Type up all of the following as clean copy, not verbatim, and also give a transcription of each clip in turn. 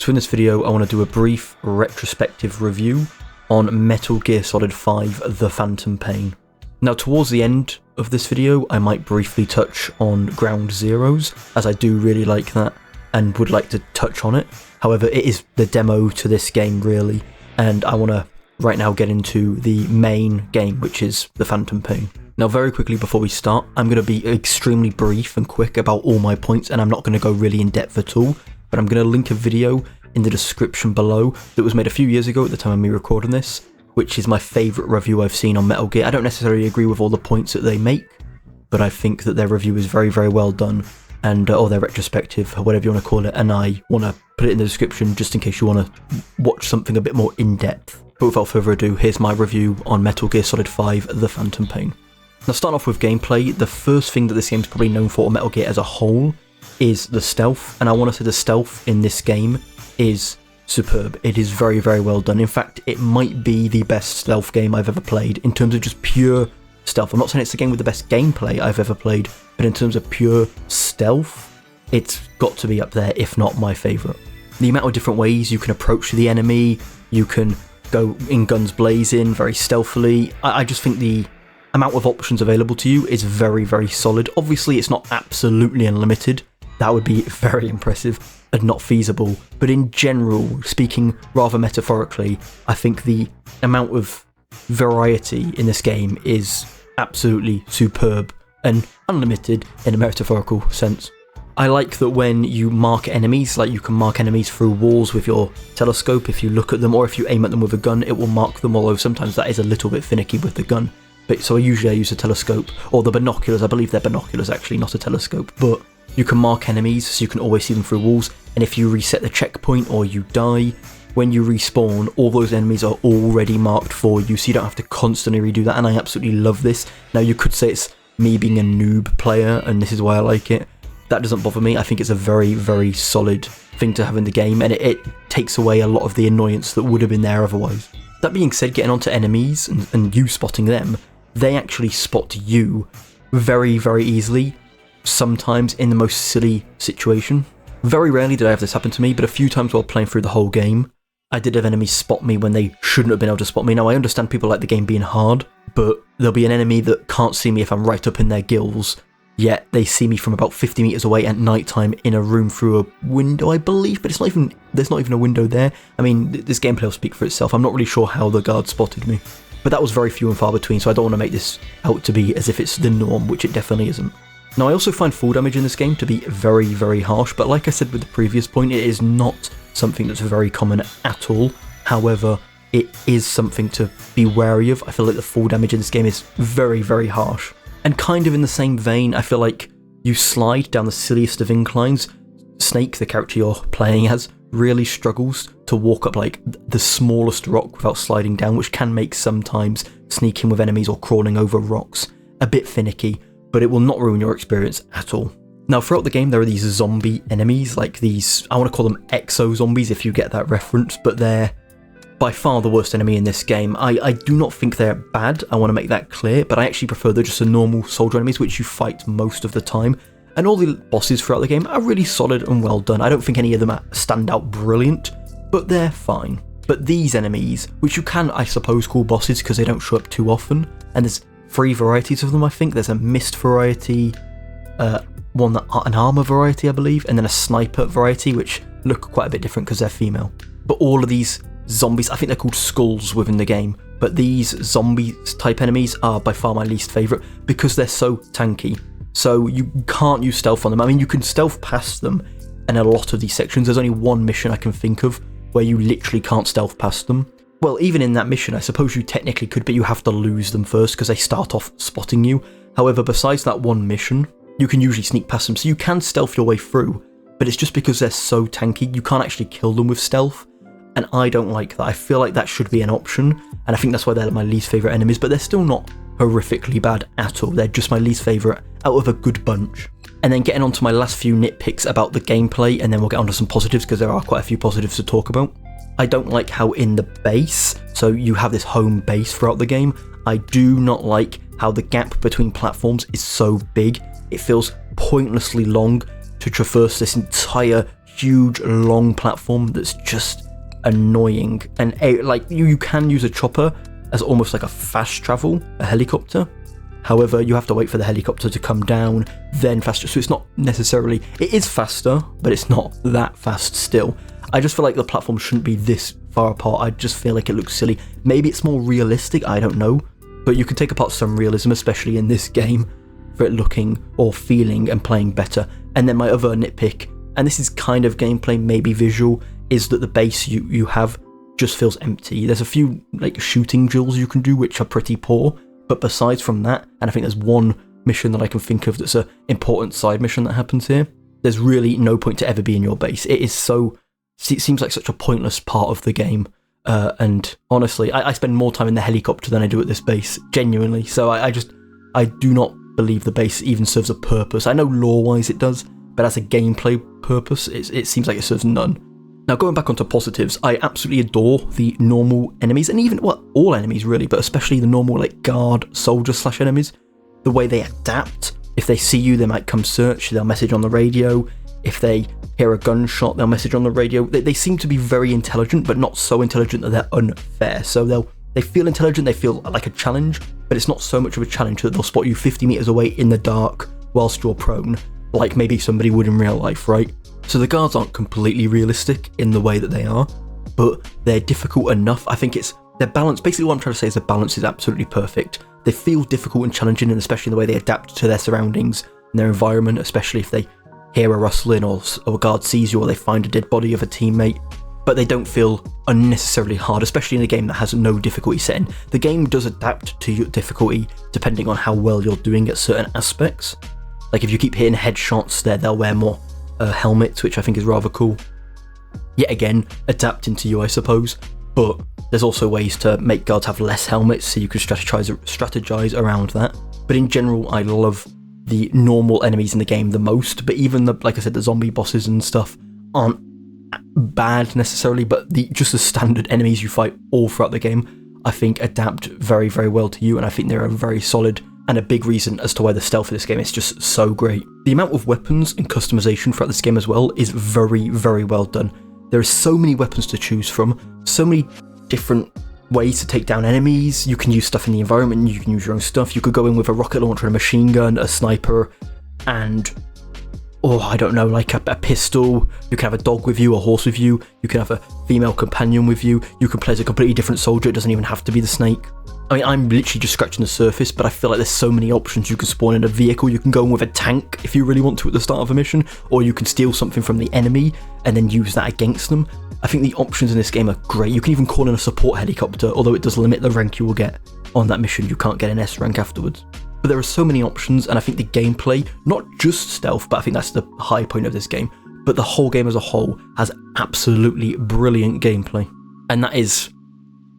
So in this video I want to do a brief retrospective review on Metal Gear Solid 5 The Phantom Pain. Now towards the end of this video I might briefly touch on Ground Zeroes, as I do really like that and would like to touch on it. However, it is the demo to this game really, and I want to right now get into the main game, which is The Phantom Pain. Now very quickly before we start, I'm going to be extremely brief and quick about all my points, and I'm not going to go really in depth at all, but I'm going to link a video in the description below that was made a few years ago at the time of me recording this, which is my favourite review I've seen on Metal Gear. I don't necessarily agree with all the points that they make, but I think that their review is very, very well done, and or their retrospective, or whatever you want to call it, and I want to put it in the description just in case you want to watch something a bit more in-depth. But without further ado, here's my review on Metal Gear Solid 5 The Phantom Pain. Now starting off with gameplay, the first thing that this game is probably known for, or Metal Gear as a whole, is the stealth, and I want to say the stealth in this game is superb. It is very, very well done. In fact, it might be the best stealth game I've ever played in terms of just pure stealth. I'm not saying it's the game with the best gameplay I've ever played, but in terms of pure stealth, it's got to be up there, if not my favourite. The amount of different ways you can approach the enemy, you can go in guns blazing very stealthily. I just think the amount of options available to you is very, very solid. Obviously, it's not absolutely unlimited. That would be very impressive and not feasible. But in general, speaking rather metaphorically, I think the amount of variety in this game is absolutely superb and unlimited in a metaphorical sense. I like that when you mark enemies, like you can mark enemies through walls with your telescope. If you look at them or if you aim at them with a gun, it will mark them, although sometimes that is a little bit finicky with the gun. But so usually I use a telescope, or the binoculars. I believe they're binoculars actually, not a telescope. But you can mark enemies so you can always see them through walls, and if you reset the checkpoint or you die, when you respawn, all those enemies are already marked for you, so you don't have to constantly redo that, and I absolutely love this. Now you could say it's me being a noob player and this is why I like it. That doesn't bother me. I think it's a very, very solid thing to have in the game, and it takes away a lot of the annoyance that would have been there otherwise. That being said, getting onto enemies and you spotting them, they actually spot you very, very easily, sometimes in the most silly situation. Very rarely did I have this happen to me, but a few times while playing through the whole game, I did have enemies spot me when they shouldn't have been able to spot me. Now I understand people like the game being hard, but there'll be an enemy that can't see me if I'm right up in their gills, yet they see me from about 50 metres away at night time in a room through a window, I believe, but there's not even a window there. I mean, this gameplay will speak for itself. I'm not really sure how the guard spotted me, but that was very few and far between, so I don't want to make this out to be as if it's the norm, which it definitely isn't. Now I also find fall damage in this game to be very, very harsh, but like I said with the previous point, it is not something that's very common at all. However, it is something to be wary of. I feel like the fall damage in this game is very, very harsh. And kind of in the same vein, I feel like you slide down the silliest of inclines. Snake, the character you're playing as, really struggles to walk up like the smallest rock without sliding down, which can make sometimes sneaking with enemies or crawling over rocks a bit finicky, but it will not ruin your experience at all. Now throughout the game there are these zombie enemies, like these, I want to call them exo-zombies if you get that reference, but they're by far the worst enemy in this game. I do not think they're bad, I want to make that clear, but I actually prefer they're just the normal soldier enemies which you fight most of the time. And all the bosses throughout the game are really solid and well done. I don't think any of them stand out brilliant, but they're fine. But these enemies, which you can I suppose call bosses because they don't show up too often, and there's 3 varieties of them I think. There's a mist variety, an armor variety I believe, and then a sniper variety which look quite a bit different because they're female. But all of these zombies, I think they're called skulls within the game, but these zombie type enemies are by far my least favourite because they're so tanky. So you can't use stealth on them. I mean, you can stealth past them in a lot of these sections. There's only one mission I can think of where you literally can't stealth past them. Well, even in that mission, I suppose you technically could, but you have to lose them first because they start off spotting you. However, besides that one mission, you can usually sneak past them, so you can stealth your way through, but it's just because they're so tanky, you can't actually kill them with stealth, and I don't like that. I feel like that should be an option, and I think that's why they're my least favourite enemies, but they're still not horrifically bad at all. They're just my least favourite out of a good bunch. And then getting on to my last few nitpicks about the gameplay, and then we'll get on to some positives because there are quite a few positives to talk about. I don't like how in the base, so you have this home base throughout the game, I do not like how the gap between platforms is so big. It feels pointlessly long to traverse this entire huge, long platform that's just annoying. And like you can use a chopper as almost like a fast travel, a helicopter. However, you have to wait for the helicopter to come down, then faster. So it's not necessarily, it is faster, but it's not that fast still. I just feel like the platform shouldn't be this far apart. I just feel like it looks silly. Maybe it's more realistic, I don't know. But you can take apart some realism, especially in this game, for it looking or feeling and playing better. And then my other nitpick, and this is kind of gameplay, maybe visual, is that the base you have just feels empty. There's a few like shooting drills you can do which are pretty poor, but besides from that, and I think there's one mission that I can think of that's an important side mission that happens here, there's really no point to ever be in your base. It seems like such a pointless part of the game. And honestly, I spend more time in the helicopter than I do at this base, genuinely. So I do not believe the base even serves a purpose. I know lore-wise it does, but as a gameplay purpose, it seems like it serves none. Now, going back onto positives, I absolutely adore the normal enemies, and even, well, all enemies really, but especially the normal, like, guard, soldier / enemies. The way they adapt. If they see you, they might come search, they'll message on the radio. If they hear a gunshot, they'll message on the radio. They seem to be very intelligent, but not so intelligent that they're unfair. So they feel intelligent, they feel like a challenge, but it's not so much of a challenge that they'll spot you 50 meters away in the dark whilst you're prone, like maybe somebody would in real life, right? So the guards aren't completely realistic in the way that they are, but they're difficult enough. I think their balance, basically what I'm trying to say is the balance is absolutely perfect. They feel difficult and challenging, and especially the way they adapt to their surroundings and their environment, especially if they hear a rustling or a guard sees you or they find a dead body of a teammate, but they don't feel unnecessarily hard, especially in a game that has no difficulty setting. The game does adapt to your difficulty depending on how well you're doing at certain aspects. Like if you keep hitting headshots, they'll wear more helmets, which I think is rather cool. Yet again, adapting to you, I suppose, but there's also ways to make guards have less helmets, so you can strategize around that. But in general, I love the normal enemies in the game the most, but even like I said, the zombie bosses and stuff aren't bad necessarily, but just the standard enemies you fight all throughout the game, I think adapt very, very well to you, and I think they're a very solid and a big reason as to why the stealth of this game is just so great. The amount of weapons and customization throughout this game as well is very, very well done. There are so many weapons to choose from, so many different ways to take down enemies. You can use stuff in the environment, you can use your own stuff. You could go in with a rocket launcher, a machine gun, a sniper, and I don't know, like a pistol. You can have a dog with you, a horse with you. You can have a female companion with you. You can play as a completely different soldier. It doesn't even have to be the snake. I mean, I'm literally just scratching the surface, but I feel like there's so many options. You can spawn in a vehicle, you can go in with a tank if you really want to at the start of a mission, or you can steal something from the enemy and then use that against them. I think the options in this game are great. You can even call in a support helicopter, although it does limit the rank you will get on that mission. You can't get an S rank afterwards. But there are so many options, and I think the gameplay, not just stealth, but I think that's the high point of this game, but the whole game as a whole has absolutely brilliant gameplay. And that is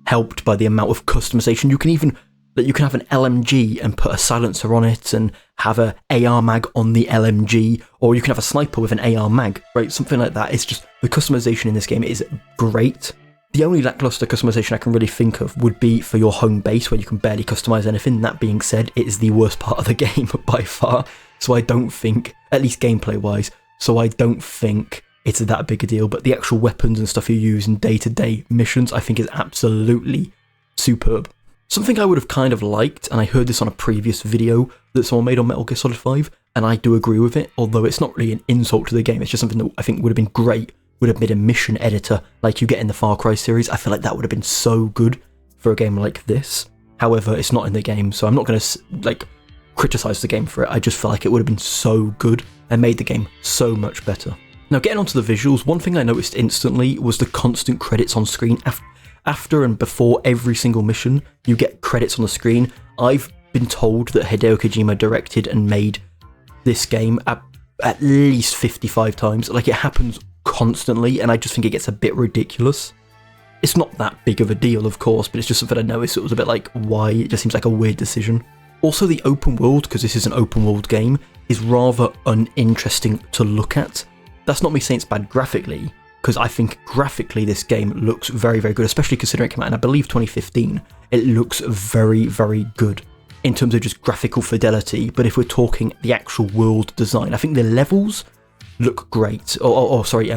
helped by the amount of customization. You can have an LMG and put a silencer on it and have a AR mag on the LMG, or you can have a sniper with an AR mag, right? Something like that. It's just, the customization in this game is great. The only lackluster customization I can really think of would be for your home base, where you can barely customize anything. That being said, it is the worst part of the game by far, so I don't think, at least gameplay wise, so I don't think it's that big a deal. But the actual weapons and stuff you use in day-to-day missions, I think is absolutely superb. Something I would have kind of liked, and I heard this on a previous video that someone made on Metal Gear Solid 5, and I do agree with it, although it's not really an insult to the game, it's just something that I think would have been great, would have been a mission editor like you get in the Far Cry series. I feel like that would have been so good for a game like this. However, it's not in the game, so I'm not going to criticize the game for it. I just feel like it would have been so good and made the game so much better. Now, getting onto the visuals, one thing I noticed instantly was the constant credits on screen. After and before every single mission, you get credits on the screen. I've been told that Hideo Kojima directed and made this game at least 55 times. Like, it happens constantly, and I just think it gets a bit ridiculous. It's not that big of a deal, of course, but it's just something I noticed. It was a bit like, why? It just seems like a weird decision. Also, the open world, because this is an open world game, is rather uninteresting to look at. That's not me saying it's bad graphically, because I think graphically this game looks very, very good, especially considering it came out in, I believe, 2015. It looks very, very good in terms of just graphical fidelity, but if we're talking the actual world design, I think the levels look great, or sorry,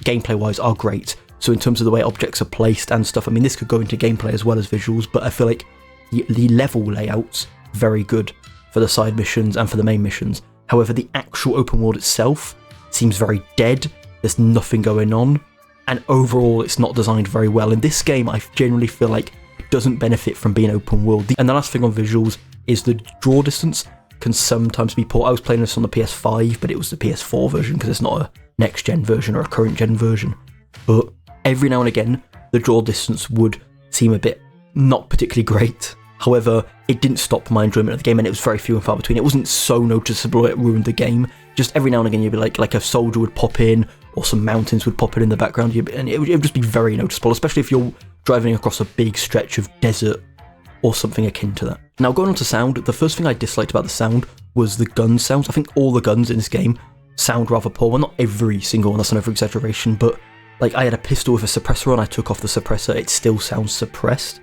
gameplay-wise are great. So in terms of the way objects are placed and stuff, I mean, this could go into gameplay as well as visuals, but I feel like the level layout's very good for the side missions and for the main missions. However, the actual open world itself seems very dead, there's nothing going on, and overall it's not designed very well. In this game, I generally feel like it doesn't benefit from being open world. And the last thing on visuals is the draw distance can sometimes be poor. I was playing this on the PS5, but it was the PS4 version because it's not a next-gen version or a current-gen version. But every now and again, the draw distance would seem a bit not particularly great. However, it didn't stop my enjoyment of the game, and it was very few and far between. It wasn't so noticeable it ruined the game. Just every now and again, you'd be like a soldier would pop in, or some mountains would pop in the background, and it would just be very noticeable, especially if you're driving across a big stretch of desert or something akin to that. Now, going on to sound, the first thing I disliked about the sound was the gun sounds. I think all the guns in this game sound rather poor. Well, not every single one, that's an over-exaggeration, but like I had a pistol with a suppressor on, I took off the suppressor, it still sounds suppressed.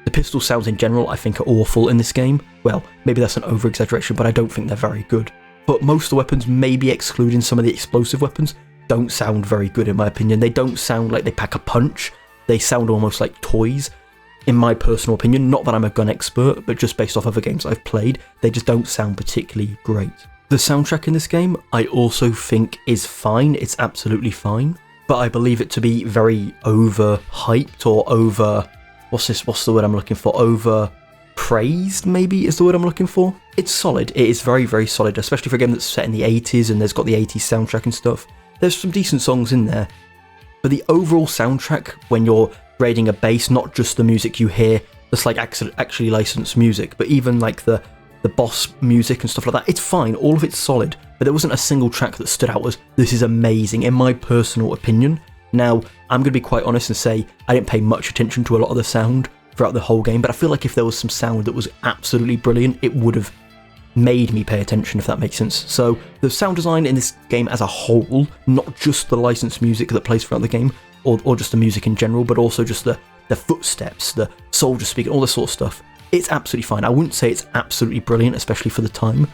The pistol sounds in general, I think, are awful in this game. Well, maybe that's an over-exaggeration, but I don't think they're very good. But most of the weapons, maybe excluding some of the explosive weapons, don't sound very good in my opinion. They don't sound like they pack a punch, they sound almost like toys. In my personal opinion, not that I'm a gun expert, but just based off other games I've played, they just don't sound particularly great. The soundtrack in this game, I also think is fine, it's absolutely fine, but I believe it to be very overhyped or over... What's the word I'm looking for? Over-praised, maybe, is the word I'm looking for? It's solid, it is very, very solid, especially for a game that's set in the 80s and there's got the 80s soundtrack and stuff. There's some decent songs in there, but the overall soundtrack, when you're raiding a base, not just the music you hear, that's like actually licensed music, but even like the boss music and stuff like that, it's fine, all of it's solid, but there wasn't a single track that stood out as, this is amazing, in my personal opinion. Now, I'm going to be quite honest and say, I didn't pay much attention to a lot of the sound throughout the whole game, but I feel like if there was some sound that was absolutely brilliant, it would have made me pay attention, if that makes sense. So, the sound design in this game as a whole, not just the licensed music that plays throughout the game, or just the music in general, but also just the footsteps, the soldier speaking, all this sort of stuff, it's absolutely fine. I wouldn't say it's absolutely brilliant, especially for the time,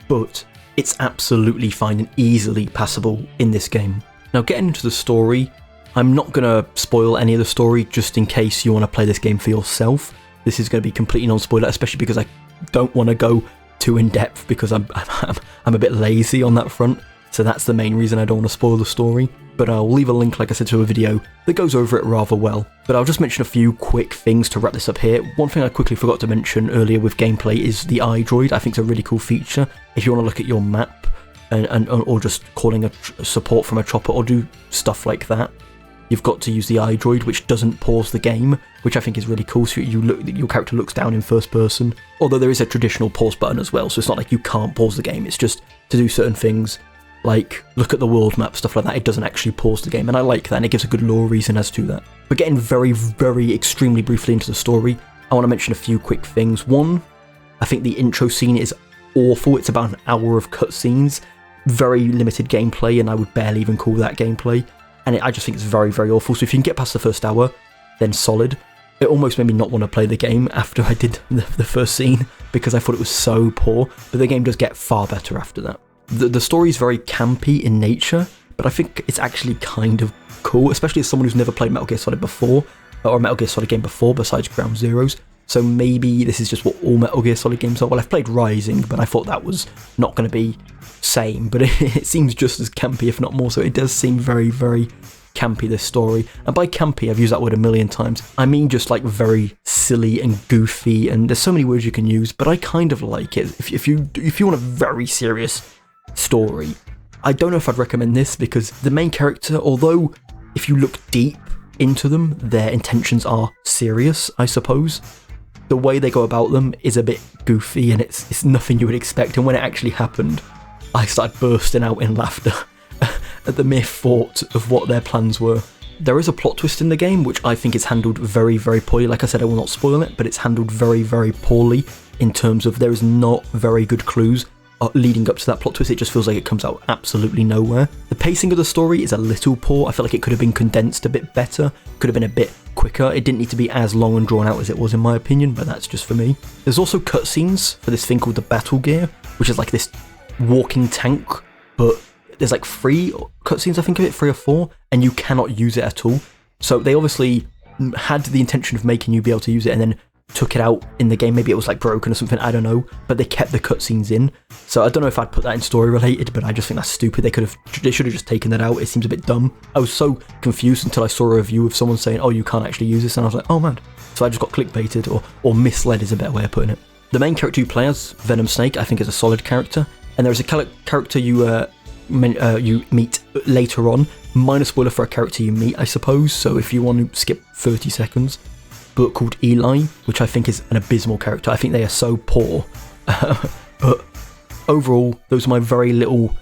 but it's absolutely fine and easily passable in this game. Now, getting into the story, I'm not going to spoil any of the story just in case you want to play this game for yourself. This is going to be completely non-spoiler, especially because I don't want to go too in-depth because I'm a bit lazy on that front, so that's the main reason I don't want to spoil the story. But I'll leave a link, like I said, to a video that goes over it rather well. But I'll just mention a few quick things to wrap this up here. One thing I quickly forgot to mention earlier with gameplay is the iDroid. I think it's a really cool feature. If you want to look at your map or just calling a support from a chopper or do stuff like that, you've got to use the iDroid, which doesn't pause the game, which I think is really cool. So your character looks down in first person. Although there is a traditional pause button as well, so it's not like you can't pause the game. It's just to do certain things, like look at the world map, stuff like that. It doesn't actually pause the game, and I like that, and it gives a good lore reason as to that. But getting very, very extremely briefly into the story, I want to mention a few quick things. One, I think the intro scene is awful. It's about an hour of cutscenes, very limited gameplay, and I would barely even call that gameplay. And I just think it's very, very awful. So if you can get past the first hour, then solid. It almost made me not want to play the game after I did the first scene, because I thought it was so poor, but the game does get far better after that. The story is very campy in nature, but I think it's actually kind of cool, especially as someone who's never played Metal Gear Solid before, or a Metal Gear Solid game before besides Ground Zeroes. So maybe this is just what all Metal Gear Solid games are. Well, I've played Rising, but I thought that was not going to be same, but it seems just as campy, if not more so. It does seem very, very campy, this story. And by campy, I've used that word a million times. I mean just like very silly and goofy, and there's so many words you can use, but I kind of like it. If you want a very serious story, I don't know if I'd recommend this, because the main character, although if you look deep into them, their intentions are serious, I suppose, the way they go about them is a bit goofy, and it's nothing you would expect. And when it actually happened, I started bursting out in laughter at the mere thought of what their plans were. There is a plot twist in the game, which I think is handled very, very poorly. Like I said, I will not spoil it, but it's handled very, very poorly in terms of there is not very good clues leading up to that plot twist. It just feels like it comes out absolutely nowhere. The pacing of the story is a little poor. I feel like it could have been condensed a bit better, could have been a bit quicker. It didn't need to be as long and drawn out as it was, in my opinion, but that's just for me. There's also cutscenes for this thing called the Battle Gear, which is like this walking tank, but there's like 3 cutscenes, I think of it, 3 or 4, and you cannot use it at all. So they obviously had the intention of making you be able to use it and then took it out in the game. Maybe it was like broken or something, I don't know, but they kept the cutscenes in. So I don't know if I'd put that in story related, but I just think that's stupid. They should have just taken that out. It seems a bit dumb. I was so confused until I saw a review of someone saying, oh, you can't actually use this, and I was like, oh man. So I just got clickbaited, or misled is a better way of putting it. The main character you play as, Venom Snake, I think is a solid character, and there is a character you meet later on, minor spoiler for a character you meet, I suppose, so if you want to skip 30 seconds, but called Eli, which I think is an abysmal character. I think they are so poor. But overall, those are my very little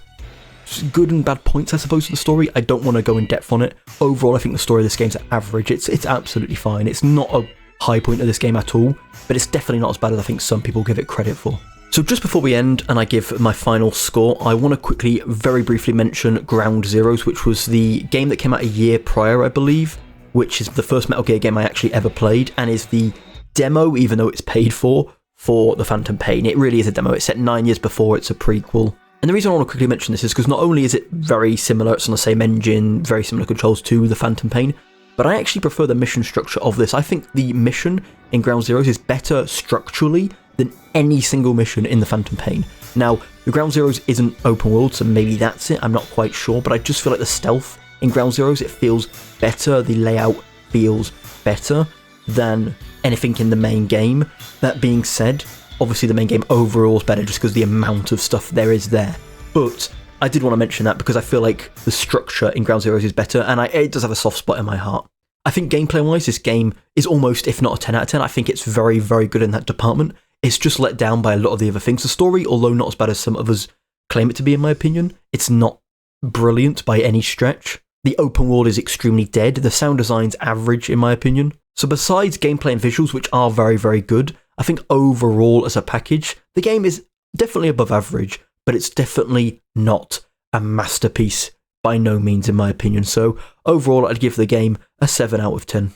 good and bad points, I suppose, to the story. I don't want to go in depth on it. Overall, I think the story of this game's average. It's absolutely fine. It's not a high point of this game at all, but it's definitely not as bad as I think some people give it credit for. So just before we end and I give my final score, I want to quickly, very briefly mention Ground Zeroes, which was the game that came out a year prior, I believe, which is the first Metal Gear game I actually ever played, and is the demo, even though it's paid for the Phantom Pain. It really is a demo. It's set 9 years before, it's a prequel. And the reason I want to quickly mention this is because not only is it very similar, it's on the same engine, very similar controls to the Phantom Pain, but I actually prefer the mission structure of this. I think the mission in Ground Zeroes is better structurally than any single mission in the Phantom Pain. Now, the Ground Zeroes isn't open world, so maybe that's it, I'm not quite sure, but I just feel like the stealth in Ground Zeroes, it feels better, the layout feels better than anything in the main game. That being said, obviously the main game overall is better just because the amount of stuff there is there. But I did want to mention that because I feel like the structure in Ground Zeroes is better, and it does have a soft spot in my heart. I think gameplay-wise, this game is almost, if not a 10 out of 10, I think it's very, very good in that department. It's just let down by a lot of the other things. The story, although not as bad as some others claim it to be, in my opinion, it's not brilliant by any stretch. The open world is extremely dead. The sound design's average, in my opinion. So besides gameplay and visuals, which are very, very good, I think overall as a package, the game is definitely above average, but it's definitely not a masterpiece by no means, in my opinion. So overall, I'd give the game a 7 out of 10.